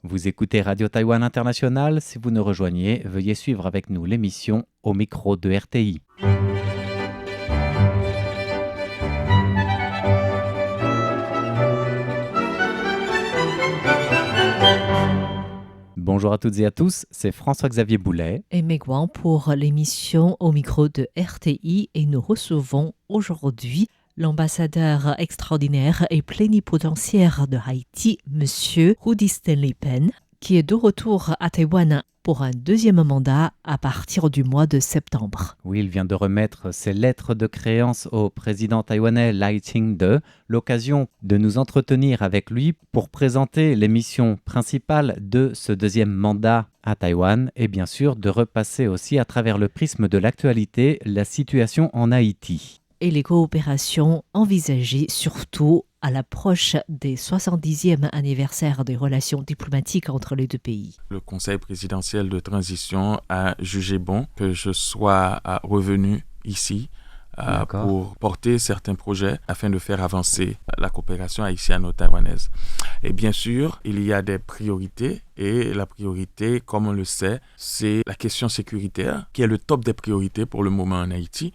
Vous écoutez Radio Taïwan International. Si vous nous rejoignez, veuillez suivre avec nous l'émission Au micro de RTI. Bonjour à toutes et à tous, c'est François-Xavier Boulet et Megwan pour l'émission Au micro de RTI et nous recevons aujourd'hui l'ambassadeur extraordinaire et plénipotentiaire de Haïti, M. Rudy Stanley Penn, qui est de retour à Taïwan pour un deuxième mandat à partir du mois de septembre. Oui, il vient de remettre ses lettres de créance au président taïwanais Lai Ching-te, l'occasion de nous entretenir avec lui pour présenter les missions principales de ce deuxième mandat à Taïwan et bien sûr de repasser aussi à travers le prisme de l'actualité la situation en Haïti. Et les coopérations envisagées surtout à l'approche des 70e anniversaires des relations diplomatiques entre les deux pays. Le Conseil présidentiel de transition a jugé bon que je sois revenu ici pour porter certains projets afin de faire avancer la coopération haïtiano-taïwanaise. Et bien sûr, il y a des priorités et la priorité, comme on le sait, c'est la question sécuritaire qui est le top des priorités pour le moment en Haïti.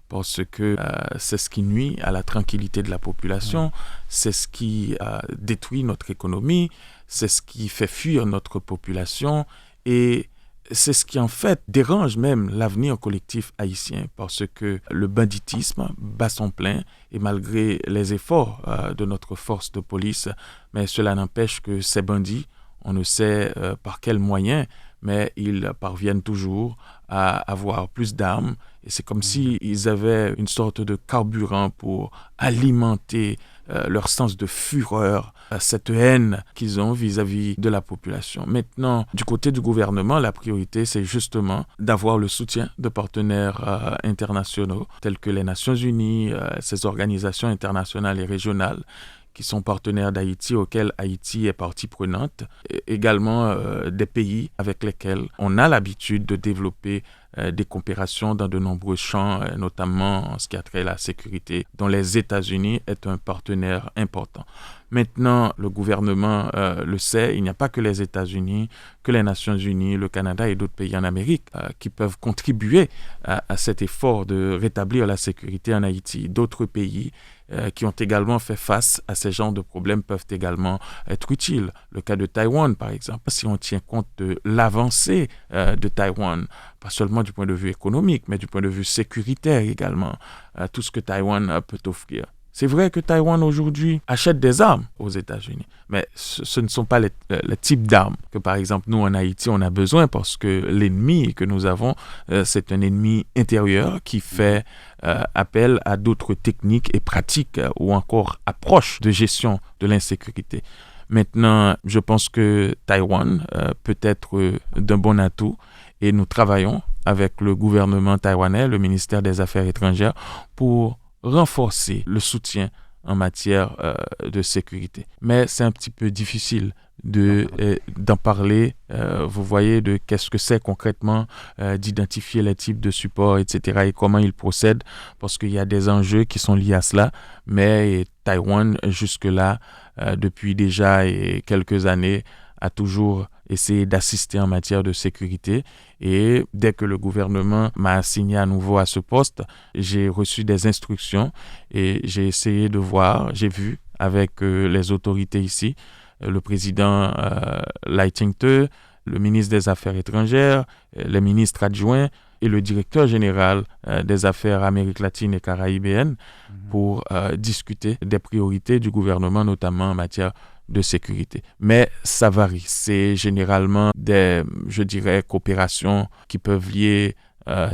Parce que c'est ce qui nuit à la tranquillité de la population, c'est ce qui détruit notre économie, c'est ce qui fait fuir notre population et c'est ce qui en fait dérange même l'avenir collectif haïtien parce que le banditisme bat son plein et malgré les efforts de notre force de police, mais cela n'empêche que ces bandits, on ne sait par quels moyens, mais ils parviennent toujours à avoir plus d'armes. Et c'est comme s'ils avaient une sorte de carburant pour alimenter leur sens de fureur, cette haine qu'ils ont vis-à-vis de la population. Maintenant, du côté du gouvernement, la priorité, c'est justement d'avoir le soutien de partenaires internationaux, tels que les Nations Unies, ces organisations internationales et régionales, qui sont partenaires d'Haïti, auxquels Haïti est partie prenante, et également des pays avec lesquels on a l'habitude de développer des coopérations dans de nombreux champs, notamment en ce qui a trait à la sécurité, dont les États-Unis est un partenaire important. Maintenant, le gouvernement le sait, il n'y a pas que les États-Unis, que les Nations Unies, le Canada et d'autres pays en Amérique qui peuvent contribuer à cet effort de rétablir la sécurité en Haïti. D'autres pays qui ont également fait face à ces genres de problèmes peuvent également être utiles. Le cas de Taïwan, par exemple, si on tient compte de l'avancée de Taïwan, pas seulement du point de vue économique, mais du point de vue sécuritaire également, tout ce que Taïwan peut offrir. C'est vrai que Taïwan aujourd'hui achète des armes aux États-Unis, mais ce ne sont pas les types d'armes que par exemple nous en Haïti on a besoin parce que l'ennemi que nous avons c'est un ennemi intérieur qui fait appel à d'autres techniques et pratiques ou encore approches de gestion de l'insécurité. Maintenant, je pense que Taïwan peut être d'un bon atout et nous travaillons avec le gouvernement taïwanais, le ministère des Affaires étrangères pour renforcer le soutien en matière de sécurité. Mais c'est un petit peu difficile d'en parler, vous voyez, de qu'est-ce que c'est concrètement, d'identifier les types de supports, etc. et comment ils procèdent, parce qu'il y a des enjeux qui sont liés à cela. Mais Taïwan, jusque-là, depuis déjà quelques années, a toujours essayé d'assister en matière de sécurité. Et dès que le gouvernement m'a assigné à nouveau à ce poste, j'ai reçu des instructions et j'ai essayé de voir, j'ai vu avec les autorités ici, le président Lai Ching-te, le ministre des Affaires étrangères, les ministres adjoints et le directeur général des Affaires Amérique latine et caribéenne pour discuter des priorités du gouvernement, notamment en matière de sécurité. Mais ça varie. C'est généralement des, je dirais, coopérations qui peuvent lier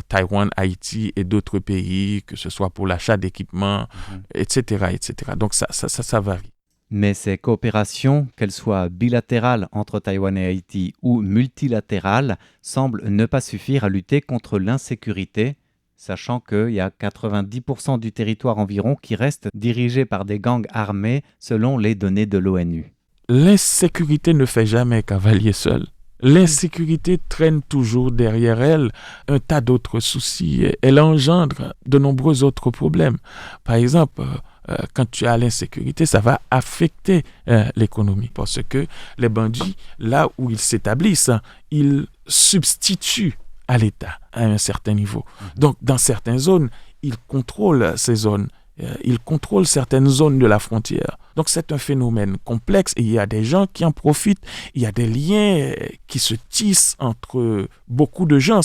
Taïwan, Haïti et d'autres pays, que ce soit pour l'achat d'équipements, etc., etc. Donc ça varie. Mais ces coopérations, qu'elles soient bilatérales entre Taïwan et Haïti ou multilatérales, semblent ne pas suffire à lutter contre l'insécurité, sachant qu'il y a 90% du territoire environ qui reste dirigé par des gangs armés selon les données de l'ONU. L'insécurité ne fait jamais cavalier seul. L'insécurité traîne toujours derrière elle un tas d'autres soucis. Elle engendre de nombreux autres problèmes. Par exemple, quand tu as l'insécurité, ça va affecter l'économie. Parce que les bandits, là où ils s'établissent, ils substituent à l'État à un certain niveau. Donc, dans certaines zones, ils contrôlent ces zones. Ils contrôlent certaines zones de la frontière. Donc, c'est un phénomène complexe et il y a des gens qui en profitent. Il y a des liens qui se tissent entre beaucoup de gens.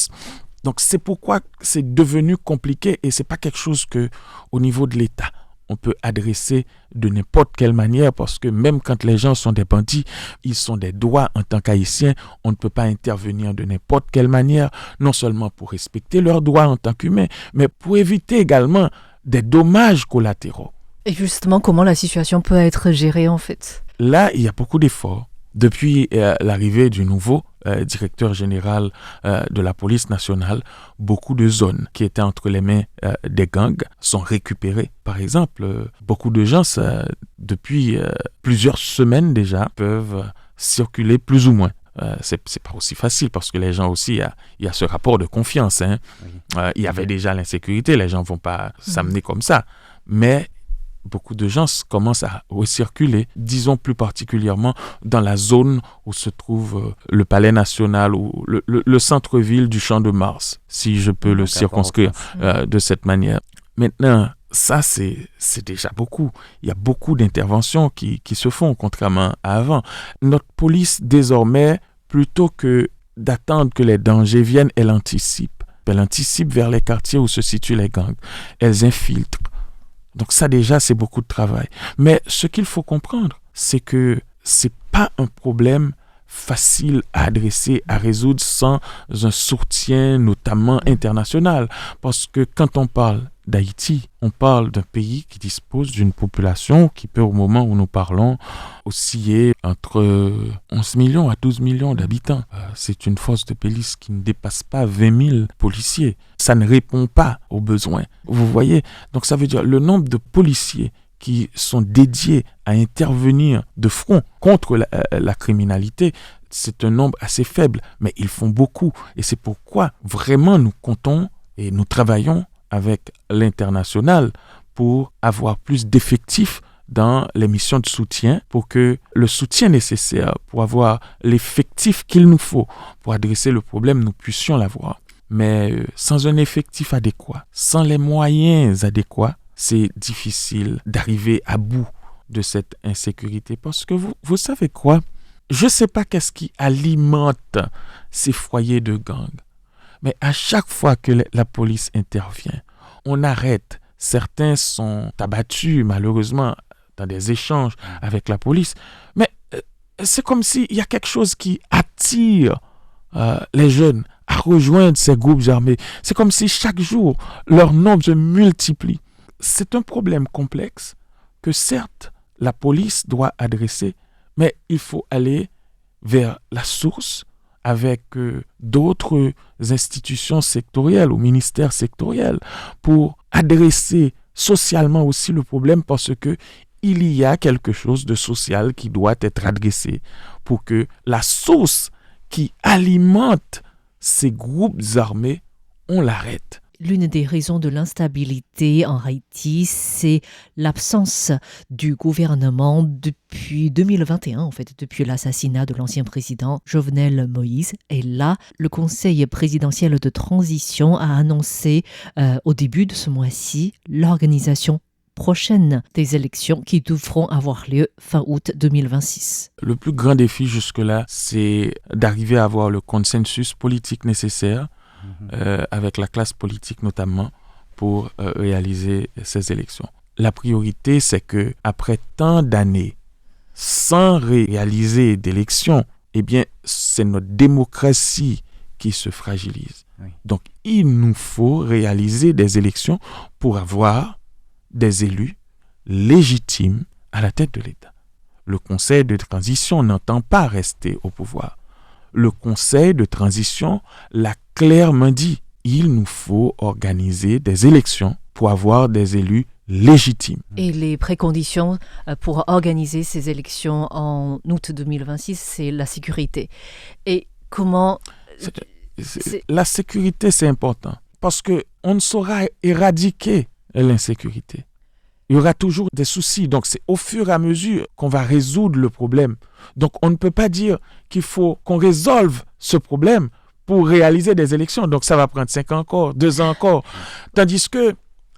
Donc, c'est pourquoi c'est devenu compliqué et ce n'est pas quelque chose qu'au niveau de l'État, on peut adresser de n'importe quelle manière parce que même quand les gens sont des bandits, ils ont des droits en tant qu'Haïtiens. On ne peut pas intervenir de n'importe quelle manière, non seulement pour respecter leurs droits en tant qu'humains, mais pour éviter également des dommages collatéraux. Et justement, comment la situation peut être gérée en fait? Là, il y a beaucoup d'efforts. Depuis l'arrivée du nouveau directeur général de la police nationale, beaucoup de zones qui étaient entre les mains des gangs sont récupérées. Par exemple, beaucoup de gens, depuis plusieurs semaines déjà, peuvent circuler plus ou moins. C'est pas aussi facile parce que les gens aussi, il y a ce rapport de confiance. Oui. Il y avait déjà l'insécurité, les gens ne vont pas s'amener comme ça. Mais beaucoup de gens commencent à recirculer, disons plus particulièrement dans la zone où se trouve le Palais National ou le centre-ville du Champ de Mars, si je peux le circonscrire de cette manière. Maintenant, ça, c'est déjà beaucoup. Il y a beaucoup d'interventions qui se font, contrairement à avant. Notre police, désormais, plutôt que d'attendre que les dangers viennent, elle anticipe. Elle anticipe vers les quartiers où se situent les gangs. Elles infiltrent. Donc ça déjà, c'est beaucoup de travail. Mais ce qu'il faut comprendre, c'est que ce n'est pas un problème facile à adresser, à résoudre sans un soutien notamment international. Parce que quand on parle d'Haïti, on parle d'un pays qui dispose d'une population qui peut, au moment où nous parlons, osciller entre 11 millions à 12 millions d'habitants. C'est une force de police qui ne dépasse pas 20 000 policiers. Ça ne répond pas aux besoins. Vous voyez? Donc ça veut dire le nombre de policiers qui sont dédiés à intervenir de front contre la criminalité, c'est un nombre assez faible, mais ils font beaucoup. Et c'est pourquoi vraiment nous comptons et nous travaillons avec l'international pour avoir plus d'effectifs dans les missions de soutien, pour que le soutien nécessaire, pour avoir l'effectif qu'il nous faut pour adresser le problème, nous puissions l'avoir. Mais sans un effectif adéquat, sans les moyens adéquats, c'est difficile d'arriver à bout de cette insécurité. Parce que vous savez quoi? Je ne sais pas qu'est-ce qui alimente ces foyers de gangs. Mais à chaque fois que la police intervient, on arrête. Certains sont abattus, malheureusement, dans des échanges avec la police. Mais c'est comme s'il y a quelque chose qui attire les jeunes à rejoindre ces groupes armés. C'est comme si chaque jour, leur nombre se multiplie. C'est un problème complexe que certes, la police doit adresser, mais il faut aller vers la source avec d'autres institutions sectorielles ou ministères sectoriels pour adresser socialement aussi le problème parce que il y a quelque chose de social qui doit être adressé pour que la source qui alimente ces groupes armés, on l'arrête. L'une des raisons de l'instabilité en Haïti, c'est l'absence du gouvernement depuis 2021, en fait, depuis l'assassinat de l'ancien président Jovenel Moïse. Et là, le Conseil présidentiel de transition a annoncé au début de ce mois-ci l'organisation prochaine des élections qui devront avoir lieu fin août 2026. Le plus grand défi jusque-là, c'est d'arriver à avoir le consensus politique nécessaire avec la classe politique notamment pour réaliser ces élections. La priorité, c'est que après tant d'années sans réaliser d'élections, eh bien, c'est notre démocratie qui se fragilise. Oui. Donc, il nous faut réaliser des élections pour avoir des élus légitimes à la tête de l'État. Le Conseil de transition n'entend pas rester au pouvoir. Le Conseil de transition l'a clairement dit. Il nous faut organiser des élections pour avoir des élus légitimes. Et les préconditions pour organiser ces élections en août 2026, c'est la sécurité. Et comment... La sécurité, c'est important parce qu'on ne saura éradiquer l'insécurité. Il y aura toujours des soucis. Donc, c'est au fur et à mesure qu'on va résoudre le problème. Donc, on ne peut pas dire qu'il faut qu'on résolve ce problème pour réaliser des élections. Donc, ça va prendre 5 ans encore, 2 ans encore. Tandis que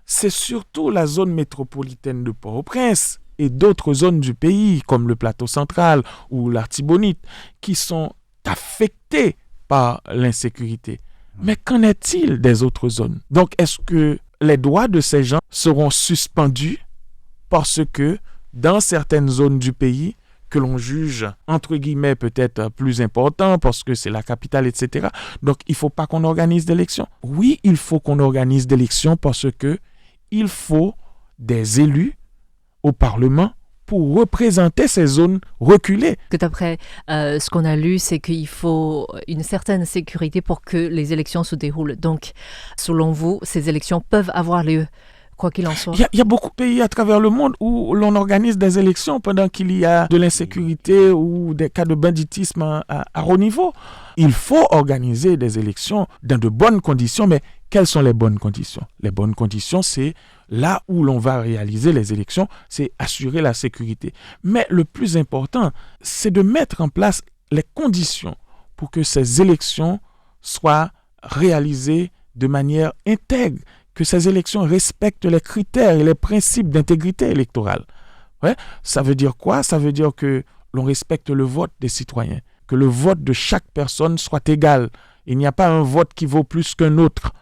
c'est surtout la zone métropolitaine de Port-au-Prince et d'autres zones du pays, comme le plateau central ou l'Artibonite, qui sont affectées par l'insécurité. Mais qu'en est-il des autres zones? Donc, est-ce que les droits de ces gens seront suspendus parce que dans certaines zones du pays que l'on juge, entre guillemets, peut-être plus important parce que c'est la capitale, etc. Donc, il ne faut pas qu'on organise d'élections. Oui, il faut qu'on organise d'élections parce que il faut des élus au Parlement pour représenter ces zones reculées. Que d'après ce qu'on a lu, c'est qu'il faut une certaine sécurité pour que les élections se déroulent. Donc, selon vous, ces élections peuvent avoir lieu, quoi qu'il en soit. Il y a beaucoup de pays à travers le monde où l'on organise des élections pendant qu'il y a de l'insécurité ou des cas de banditisme à haut niveau. Il faut organiser des élections dans de bonnes conditions, mais quelles sont les bonnes conditions? Les bonnes conditions, c'est là où l'on va réaliser les élections, c'est assurer la sécurité. Mais le plus important, c'est de mettre en place les conditions pour que ces élections soient réalisées de manière intègre, que ces élections respectent les critères et les principes d'intégrité électorale. Ouais, ça veut dire quoi? Ça veut dire que l'on respecte le vote des citoyens, que le vote de chaque personne soit égal. Il n'y a pas un vote qui vaut plus qu'un autre.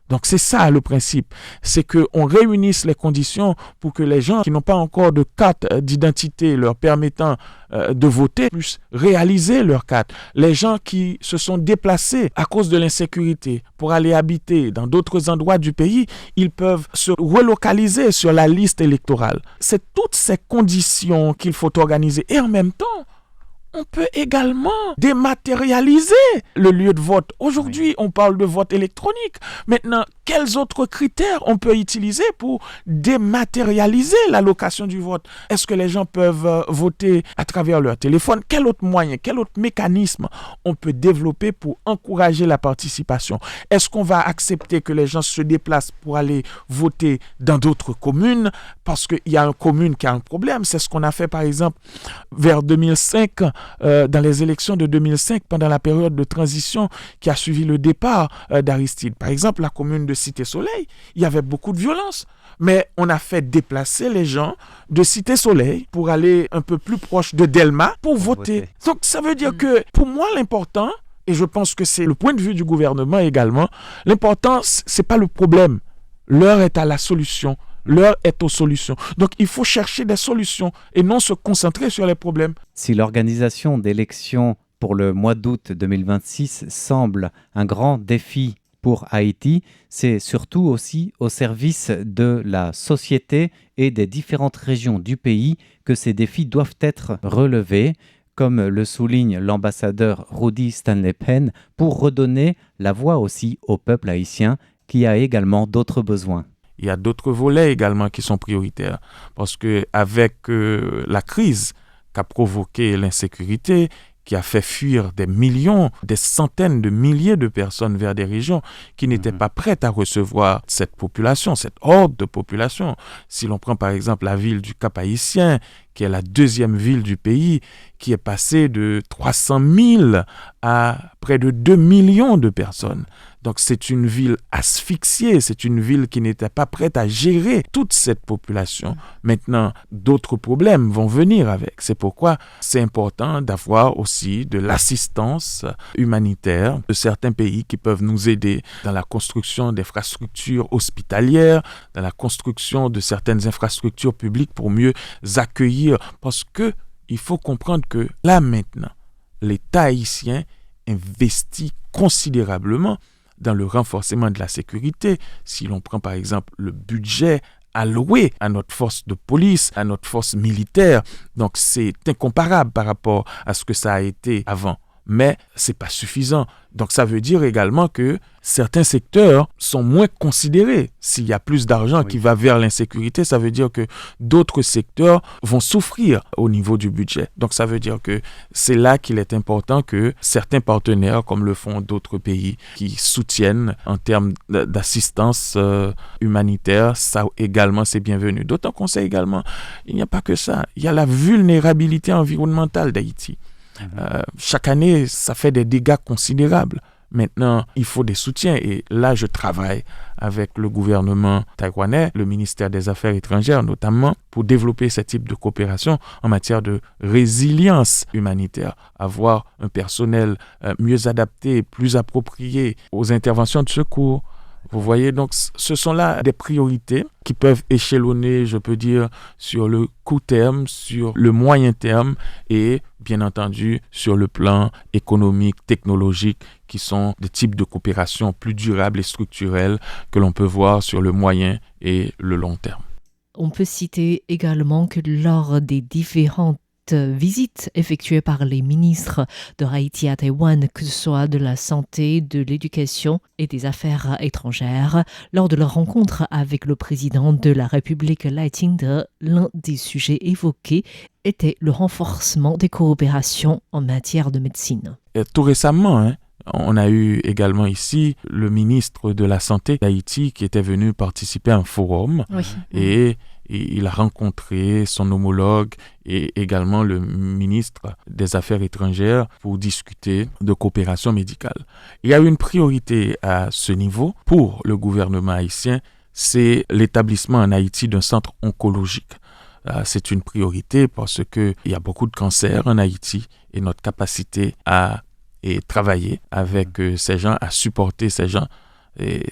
Donc, c'est ça le principe. C'est qu'on réunisse les conditions pour que les gens qui n'ont pas encore de carte d'identité leur permettant de voter puissent réaliser leur carte. Les gens qui se sont déplacés à cause de l'insécurité pour aller habiter dans d'autres endroits du pays, ils peuvent se relocaliser sur la liste électorale. C'est toutes ces conditions qu'il faut organiser. Et en même temps, on peut également dématérialiser le lieu de vote. Aujourd'hui, on parle de vote électronique. Maintenant, quels autres critères on peut utiliser pour dématérialiser l'allocation du vote? Est-ce que les gens peuvent voter à travers leur téléphone? Quel autre moyen, quel autre mécanisme on peut développer pour encourager la participation? Est-ce qu'on va accepter que les gens se déplacent pour aller voter dans d'autres communes parce qu'il y a une commune qui a un problème? C'est ce qu'on a fait par exemple vers 2005, dans les élections de 2005, pendant la période de transition qui a suivi le départ d'Aristide. Par exemple, la commune de Cité-Soleil, il y avait beaucoup de violence. Mais on a fait déplacer les gens de Cité-Soleil pour aller un peu plus proche de Delma pour voter. Donc, ça veut dire que, pour moi, l'important, et je pense que c'est le point de vue du gouvernement également, l'important, c'est pas le problème. L'heure est à la solution. L'heure est aux solutions. Donc, il faut chercher des solutions et non se concentrer sur les problèmes. Si l'organisation d'élections pour le mois d'août 2026 semble un grand défi pour Haïti, c'est surtout aussi au service de la société et des différentes régions du pays que ces défis doivent être relevés, comme le souligne l'ambassadeur Rudy Stanley Penn, pour redonner la voix aussi au peuple haïtien qui a également d'autres besoins. Il y a d'autres volets également qui sont prioritaires parce qu'avec la crise qu'a provoqué l'insécurité, qui a fait fuir des millions, des centaines de milliers de personnes vers des régions qui n'étaient pas prêtes à recevoir cette population, cette horde de population. Si l'on prend par exemple la ville du Cap-Haïtien, qui est la deuxième ville du pays, qui est passée de 300 000 à près de 2 millions de personnes. Donc c'est une ville asphyxiée, c'est une ville qui n'était pas prête à gérer toute cette population. Maintenant, d'autres problèmes vont venir avec. C'est pourquoi c'est important d'avoir aussi de l'assistance humanitaire de certains pays qui peuvent nous aider dans la construction d'infrastructures hospitalières, dans la construction de certaines infrastructures publiques pour mieux accueillir. Parce que il faut comprendre que là maintenant, l'État haïtien investit considérablement dans le renforcement de la sécurité. Si l'on prend par exemple le budget alloué à notre force de police, à notre force militaire, donc c'est incomparable par rapport à ce que ça a été avant. mais ce n'est pas suffisant. Donc ça veut dire également que certains secteurs sont moins considérés. S'il y a plus d'argent qui va vers l'insécurité, ça veut dire que d'autres secteurs vont souffrir au niveau du budget. Donc ça veut dire que c'est là qu'il est important que certains partenaires, comme le font d'autres pays, qui soutiennent en termes d'assistance humanitaire, ça également c'est bienvenu. D'autant qu'on sait également, il n'y a pas que ça. Il y a la vulnérabilité environnementale d'Haïti. Chaque année, ça fait des dégâts considérables. Maintenant, il faut des soutiens et là, je travaille avec le gouvernement taïwanais, le ministère des Affaires étrangères notamment, pour développer ce type de coopération en matière de résilience humanitaire, avoir un personnel mieux adapté, plus approprié aux interventions de secours. Vous voyez, donc ce sont là des priorités qui peuvent échelonner, je peux dire, sur le court terme, sur le moyen terme et bien entendu sur le plan économique, technologique, qui sont des types de coopération plus durables et structurelles que l'on peut voir sur le moyen et le long terme. On peut citer également que lors des différentes visites effectuées par les ministres de Haïti à Taïwan, que ce soit de la santé, de l'éducation et des affaires étrangères, lors de leur rencontre avec le président de la République Lai Ching-te, l'un des sujets évoqués était le renforcement des coopérations en matière de médecine. Et tout récemment, on a eu également ici le ministre de la Santé d'Haïti qui était venu participer à un forum et il a rencontré son homologue et également le ministre des Affaires étrangères pour discuter de coopération médicale. Il y a une priorité à ce niveau pour le gouvernement haïtien, c'est l'établissement en Haïti d'un centre oncologique. C'est une priorité parce qu'il y a beaucoup de cancers en Haïti et notre capacité à travailler avec ces gens, à supporter ces gens, et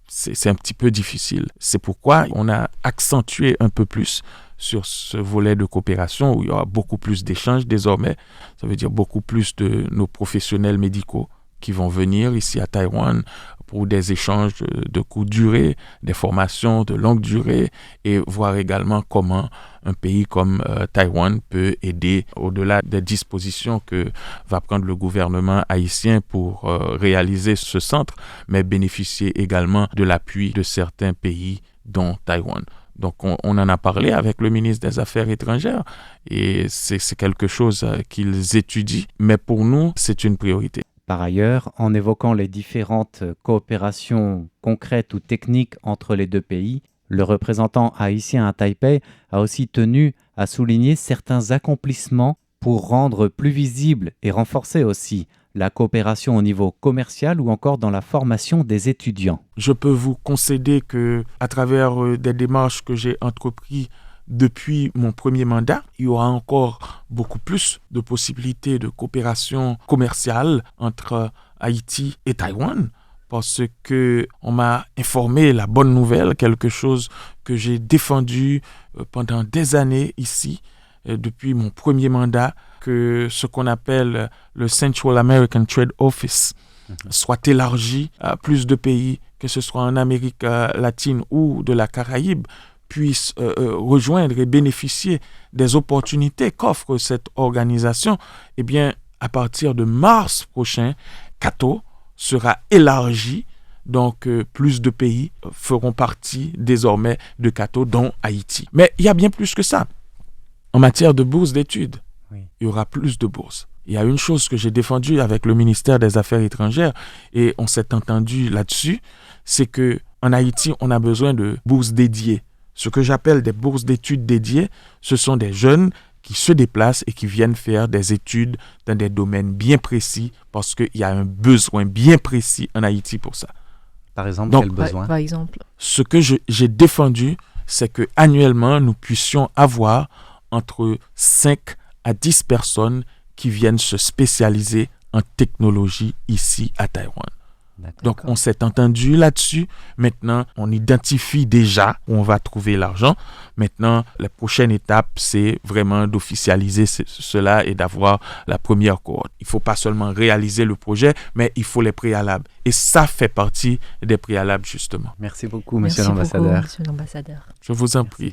c'est un petit peu difficile. C'est pourquoi on a accentué un peu plus sur ce volet de coopération où il y aura beaucoup plus d'échanges désormais. Ça veut dire beaucoup plus de nos professionnels médicaux qui vont venir ici à Taïwan pour des échanges de courte durée, des formations de longue durée et voir également comment un pays comme Taïwan peut aider au-delà des dispositions que va prendre le gouvernement haïtien pour réaliser ce centre, mais bénéficier également de l'appui de certains pays, dont Taïwan. Donc, on en a parlé avec le ministre des Affaires étrangères et c'est quelque chose qu'ils étudient, mais pour nous, c'est une priorité. Par ailleurs, en évoquant les différentes coopérations concrètes ou techniques entre les deux pays, le représentant haïtien à Taipei a aussi tenu à souligner certains accomplissements pour rendre plus visible et renforcer aussi la coopération au niveau commercial ou encore dans la formation des étudiants. Je peux vous concéder que, à travers des démarches que j'ai entreprises depuis mon premier mandat, il y aura encore beaucoup plus de possibilités de coopération commerciale entre Haïti et Taïwan parce qu'on m'a informé la bonne nouvelle, quelque chose que j'ai défendu pendant des années ici, depuis mon premier mandat, que ce qu'on appelle le Central American Trade Office soit élargi à plus de pays, que ce soit en Amérique latine ou de la Caraïbe, puissent rejoindre et bénéficier des opportunités qu'offre cette organisation. Eh bien, à partir de mars prochain, CATO sera élargi. Donc, plus de pays feront partie désormais de CATO, dont Haïti. Mais il y a bien plus que ça. En matière de bourses d'études, il y aura plus de bourses. Il y a une chose que j'ai défendue avec le ministère des Affaires étrangères et on s'est entendu là-dessus, c'est qu'en Haïti, on a besoin de bourses dédiées. Ce que j'appelle des bourses d'études dédiées, ce sont des jeunes qui se déplacent et qui viennent faire des études dans des domaines bien précis parce qu'il y a un besoin bien précis en Haïti pour ça. Par exemple, quel besoin ? Par exemple, ce que j'ai défendu, c'est qu'annuellement, nous puissions avoir entre 5 à 10 personnes qui viennent se spécialiser en technologie ici à Taïwan. Donc, on s'est entendu là-dessus. Maintenant, on identifie déjà où on va trouver l'argent. Maintenant, la prochaine étape, c'est vraiment d'officialiser cela et d'avoir la première cohorte. Il ne faut pas seulement réaliser le projet, mais il faut les préalables. Et ça fait partie des préalables, justement. Merci beaucoup, Monsieur l'ambassadeur. Monsieur l'ambassadeur. Je vous en prie.